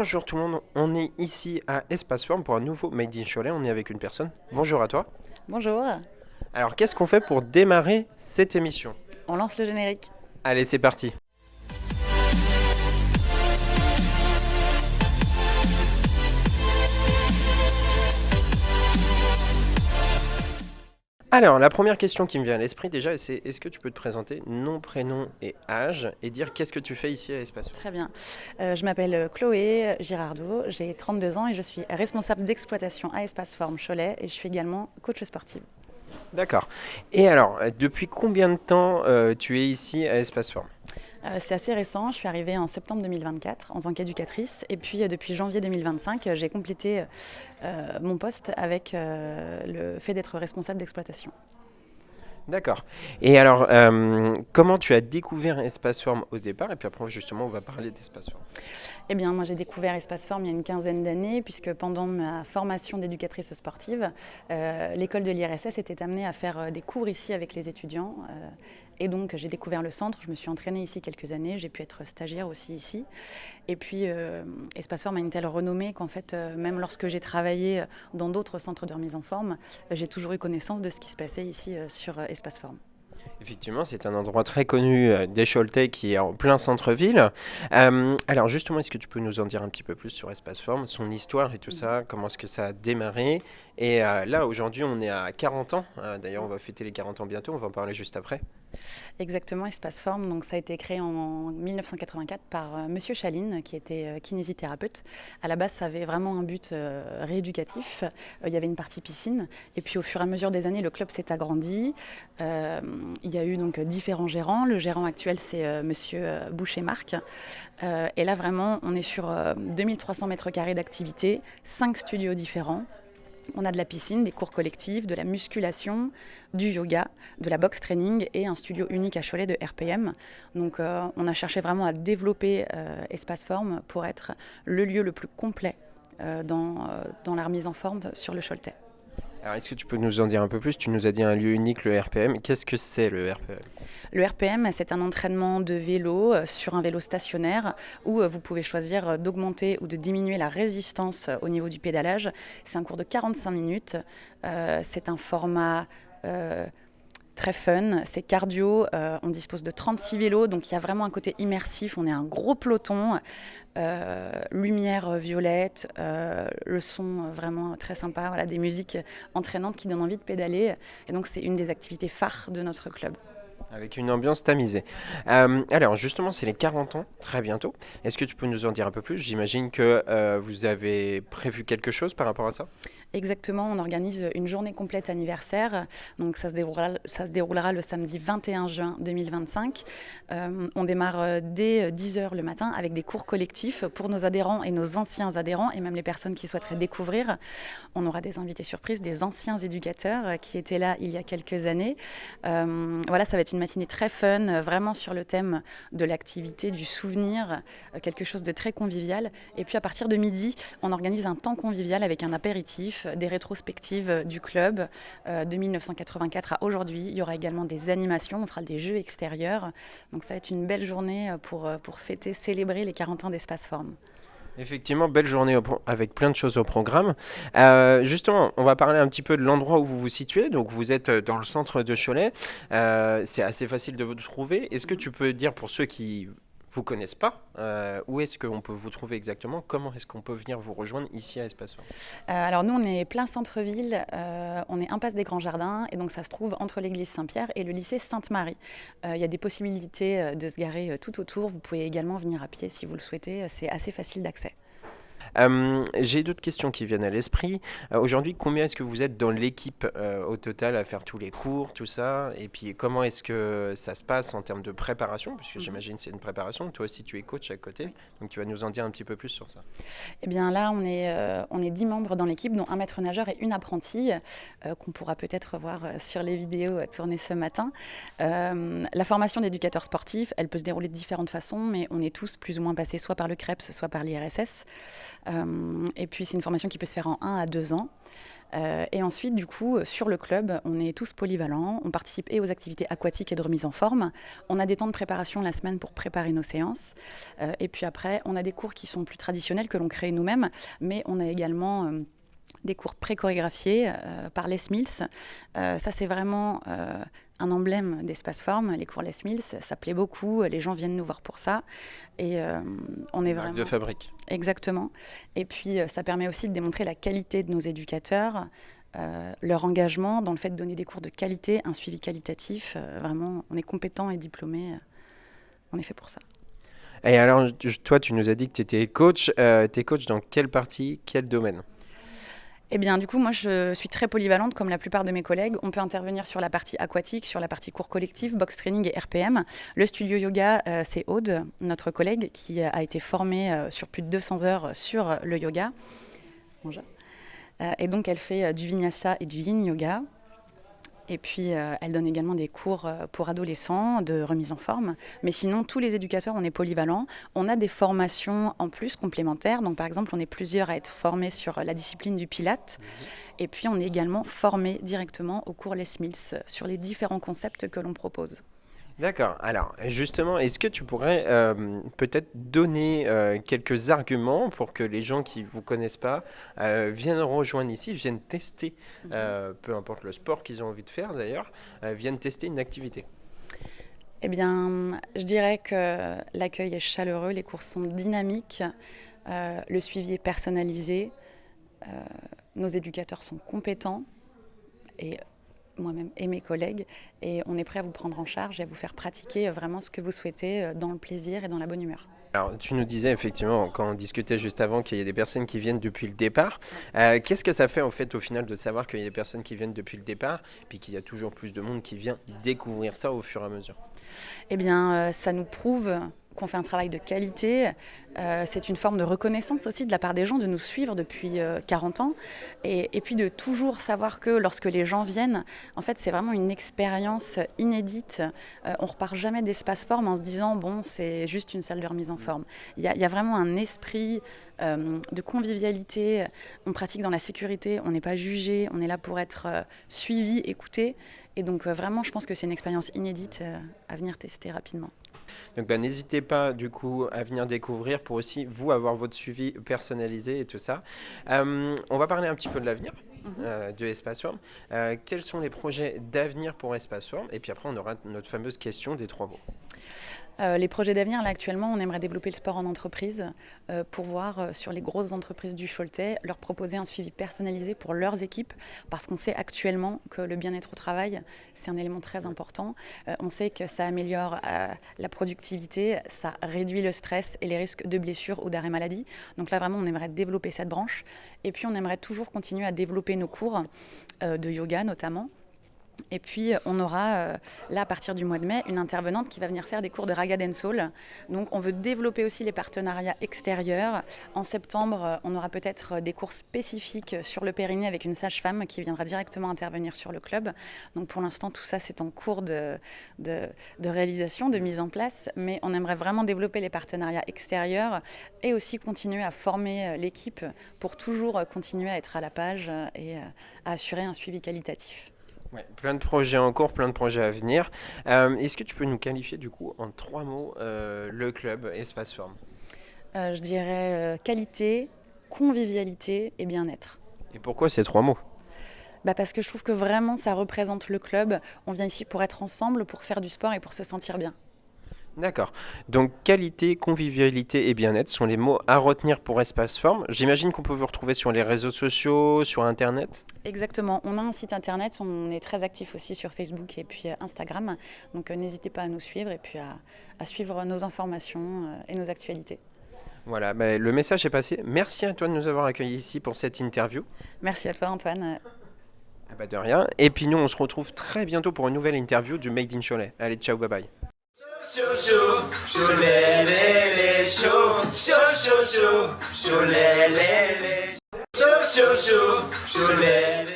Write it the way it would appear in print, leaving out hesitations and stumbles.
Bonjour tout le monde, on est ici à Espace Forme pour un nouveau Made in Cholet, on est avec une personne. Bonjour à toi. Bonjour, Alors qu'est-ce qu'on fait pour démarrer cette émission? on lance le générique. Allez, c'est parti. Alors, la première question qui me vient à l'esprit déjà, c'est est-ce que tu peux te présenter nom, prénom et âge et dire qu'est-ce que tu fais ici à Espace Forme? Très bien. Je m'appelle Chloé Girardot, j'ai 32 ans et je suis responsable d'exploitation à Espace Forme Cholet et je suis également coach sportive. D'accord. Et alors, depuis combien de temps tu es ici à Espace Forme? C'est assez récent, je suis arrivée en septembre 2024 en tant qu'éducatrice et puis depuis janvier 2025 j'ai complété mon poste avec le fait d'être responsable d'exploitation. D'accord. Et alors, comment tu as découvert Espace Forme au départ? Et puis après, justement, on va parler d'Espace Forme. Eh bien, moi j'ai découvert Espace Forme il y a une quinzaine d'années puisque pendant ma formation d'éducatrice sportive, l'école de l'IRSS était amenée à faire des cours ici avec les étudiants. Et donc j'ai découvert le centre, je me suis entraînée ici quelques années, j'ai pu être stagiaire aussi ici. Et puis Espace Forme a une telle renommée qu'en fait, même lorsque j'ai travaillé dans d'autres centres de remise en forme, j'ai toujours eu connaissance de ce qui se passait ici sur Espace Forme. Effectivement, c'est un endroit très connu des Choletais qui est en plein centre-ville. Alors justement, est-ce que tu peux nous en dire un petit peu plus sur Espace Forme, son histoire et tout ça, comment est-ce que ça a démarré? Et là, aujourd'hui, on est à 40 ans. D'ailleurs, on va fêter les 40 ans bientôt, on va en parler juste après. Exactement, Espace Forme. Donc, ça a été créé en 1984 par Monsieur Chaline, qui était kinésithérapeute. À la base, ça avait vraiment un but rééducatif. Il y avait une partie piscine. Et puis, au fur et à mesure des années, le club s'est agrandi. Il y a eu donc différents gérants. Le gérant actuel, c'est Monsieur Boucher-Marc. Et là, vraiment, on est sur 2300 mètres carrés d'activité, 5 studios différents. On a de la piscine, des cours collectifs, de la musculation, du yoga, de la box training et un studio unique à Cholet de RPM. Donc on a cherché vraiment à développer Espace Forme pour être le lieu le plus complet dans la remise en forme sur le Choletais. Alors, est-ce que tu peux nous en dire un peu plus? Tu nous as dit un lieu unique, le RPM. Qu'est-ce que c'est le RPM? Le RPM, c'est un entraînement de vélo sur un vélo stationnaire où vous pouvez choisir d'augmenter ou de diminuer la résistance au niveau du pédalage. C'est un cours de 45 minutes. C'est un format très fun, c'est cardio, on dispose de 36 vélos, donc il y a vraiment un côté immersif, on est un gros peloton, lumière violette, le son vraiment très sympa, voilà, des musiques entraînantes qui donnent envie de pédaler, et donc c'est une des activités phares de notre club. Avec une ambiance tamisée. Alors justement, c'est les 40 ans, très bientôt. Est-ce que tu peux nous en dire un peu plus? J'imagine que vous avez prévu quelque chose par rapport à ça? Exactement, on organise une journée complète anniversaire. Donc ça se déroulera le samedi 21 juin 2025. On démarre dès 10h le matin avec des cours collectifs pour nos adhérents et nos anciens adhérents et même les personnes qui souhaiteraient découvrir. On aura des invités surprises, des anciens éducateurs qui étaient là il y a quelques années. Voilà, ça va être une matinée très fun, vraiment sur le thème de l'activité, du souvenir, quelque chose de très convivial. Et puis à partir de midi, on organise un temps convivial avec un apéritif, des rétrospectives du club de 1984 à aujourd'hui. Il y aura également des animations, on fera des jeux extérieurs. Donc ça va être une belle journée pour fêter, célébrer les 40 ans d'Espace Forme. Effectivement, belle journée avec plein de choses au programme. Justement, on va parler un petit peu de l'endroit où vous vous situez. Donc, vous êtes dans le centre de Cholet. C'est assez facile de vous trouver. Est-ce que tu peux dire pour ceux qui vous connaissent pas, où est-ce qu'on peut vous trouver exactement? Comment est-ce qu'on peut venir vous rejoindre ici à Espace Forme? Alors nous, on est plein centre-ville, on est impasse des Grands Jardins et donc ça se trouve entre l'église Saint-Pierre et le lycée Sainte-Marie. Il y a des possibilités de se garer tout autour. Vous pouvez également venir à pied si vous le souhaitez, c'est assez facile d'accès. J'ai d'autres questions qui viennent à l'esprit. Aujourd'hui, combien est-ce que vous êtes dans l'équipe au total à faire tous les cours, tout ça? Et puis, comment est-ce que ça se passe en termes de préparation? Puisque j'imagine que c'est une préparation. Toi aussi, tu es coach à côté. Donc, tu vas nous en dire un petit peu plus sur ça. Eh bien là, on est 10 membres dans l'équipe, dont un maître nageur et une apprentie, qu'on pourra peut-être voir sur les vidéos tournées ce matin. La formation d'éducateur sportif, elle peut se dérouler de différentes façons, mais on est tous plus ou moins passés soit par le CREPS, soit par l'IRSS. Et puis c'est une formation qui peut se faire en 1 à 2 ans. Et ensuite, du coup, sur le club, on est tous polyvalents. On participe et aux activités aquatiques et de remise en forme. On a des temps de préparation la semaine pour préparer nos séances. Et puis après, on a des cours qui sont plus traditionnels que l'on crée nous-mêmes, mais on a également des cours pré-chorégraphiés par Les Mills. Ça, c'est vraiment un emblème d'Espace Forme, les cours Les Mills. Ça plaît beaucoup, les gens viennent nous voir pour ça. Et on est Marque vraiment... de fabrique. Exactement. Et puis, ça permet aussi de démontrer la qualité de nos éducateurs, leur engagement dans le fait de donner des cours de qualité, un suivi qualitatif. Vraiment, on est compétent et diplômé. On est fait pour ça. Et alors, toi, tu nous as dit que tu étais coach. T'es coach dans quelle partie, quel domaine? Eh bien, du coup, moi, je suis très polyvalente, comme la plupart de mes collègues. On peut intervenir sur la partie aquatique, sur la partie cours collectif, box training et RPM. Le studio yoga, c'est Aude, notre collègue, qui a été formée sur plus de 200 heures sur le yoga. Bonjour. Et donc, elle fait du vinyasa et du yin yoga. Et puis, elle donne également des cours pour adolescents de remise en forme. Mais sinon, tous les éducateurs, on est polyvalents. On a des formations en plus complémentaires. Donc, par exemple, on est plusieurs à être formés sur la discipline du Pilate. Et puis, on est également formés directement au cours Les Mills sur les différents concepts que l'on propose. D'accord. Alors, justement, est-ce que tu pourrais peut-être donner quelques arguments pour que les gens qui ne vous connaissent pas viennent rejoindre ici, viennent tester, peu importe le sport qu'ils ont envie de faire d'ailleurs, viennent tester une activité? Eh bien, je dirais que l'accueil est chaleureux, les cours sont dynamiques, le suivi est personnalisé, nos éducateurs sont compétents et moi-même et mes collègues, et on est prêt à vous prendre en charge et à vous faire pratiquer vraiment ce que vous souhaitez dans le plaisir et dans la bonne humeur. Alors, tu nous disais effectivement, quand on discutait juste avant, qu'il y a des personnes qui viennent depuis le départ. Qu'est-ce que ça fait en fait au final de savoir qu'il y a des personnes qui viennent depuis le départ, puis qu'il y a toujours plus de monde qui vient découvrir ça au fur et à mesure? Eh bien, ça nous prouve qu'on fait un travail de qualité. C'est une forme de reconnaissance aussi de la part des gens de nous suivre depuis 40 ans. Et puis de toujours savoir que lorsque les gens viennent, en fait, c'est vraiment une expérience inédite. On repart jamais d'Espace Forme en se disant, bon, c'est juste une salle de remise en forme. Il y a vraiment un esprit de convivialité. On pratique dans la sécurité, on n'est pas jugé, on est là pour être suivi, écouté. Et donc vraiment, je pense que c'est une expérience inédite à venir tester rapidement. Donc n'hésitez pas du coup à venir découvrir pour aussi vous avoir votre suivi personnalisé et tout ça. On va parler un petit peu de l'avenir de Espace Forme. Quels sont les projets d'avenir pour Espace Forme? Et puis après on aura notre fameuse question des 3 mots. Les projets d'avenir, là actuellement, on aimerait développer le sport en entreprise pour voir sur les grosses entreprises du Choletais, leur proposer un suivi personnalisé pour leurs équipes, parce qu'on sait actuellement que le bien-être au travail, c'est un élément très important. On sait que ça améliore la productivité, ça réduit le stress et les risques de blessures ou d'arrêt maladie. Donc là, vraiment, on aimerait développer cette branche. Et puis, on aimerait toujours continuer à développer nos cours de yoga notamment. Et puis, on aura, là, à partir du mois de mai, une intervenante qui va venir faire des cours de Raga Dancehall. Donc, on veut développer aussi les partenariats extérieurs. En septembre, on aura peut-être des cours spécifiques sur le périnée avec une sage-femme qui viendra directement intervenir sur le club. Donc, pour l'instant, tout ça, c'est en cours de réalisation, de mise en place. Mais on aimerait vraiment développer les partenariats extérieurs et aussi continuer à former l'équipe pour toujours continuer à être à la page et à assurer un suivi qualitatif. Ouais, plein de projets en cours, plein de projets à venir. Est-ce que tu peux nous qualifier du coup en 3 mots le club Espace Forme? Je dirais qualité, convivialité et bien-être. Et pourquoi ces 3 mots? Parce que je trouve que vraiment ça représente le club. On vient ici pour être ensemble, pour faire du sport et pour se sentir bien. D'accord. Donc qualité, convivialité et bien-être sont les mots à retenir pour Espace Forme. J'imagine qu'on peut vous retrouver sur les réseaux sociaux, sur Internet. Exactement. On a un site internet, on est très actif aussi sur Facebook et puis Instagram. Donc n'hésitez pas à nous suivre et puis à suivre nos informations et nos actualités. Voilà, le message est passé. Merci à toi de nous avoir accueillis ici pour cette interview. Merci à toi Antoine. De rien. Et puis nous, on se retrouve très bientôt pour une nouvelle interview du Made in Cholet. Allez, ciao, bye bye. Chaud, Cholet, les, chaud, chaud, Cholet, les, chaud, Cholet.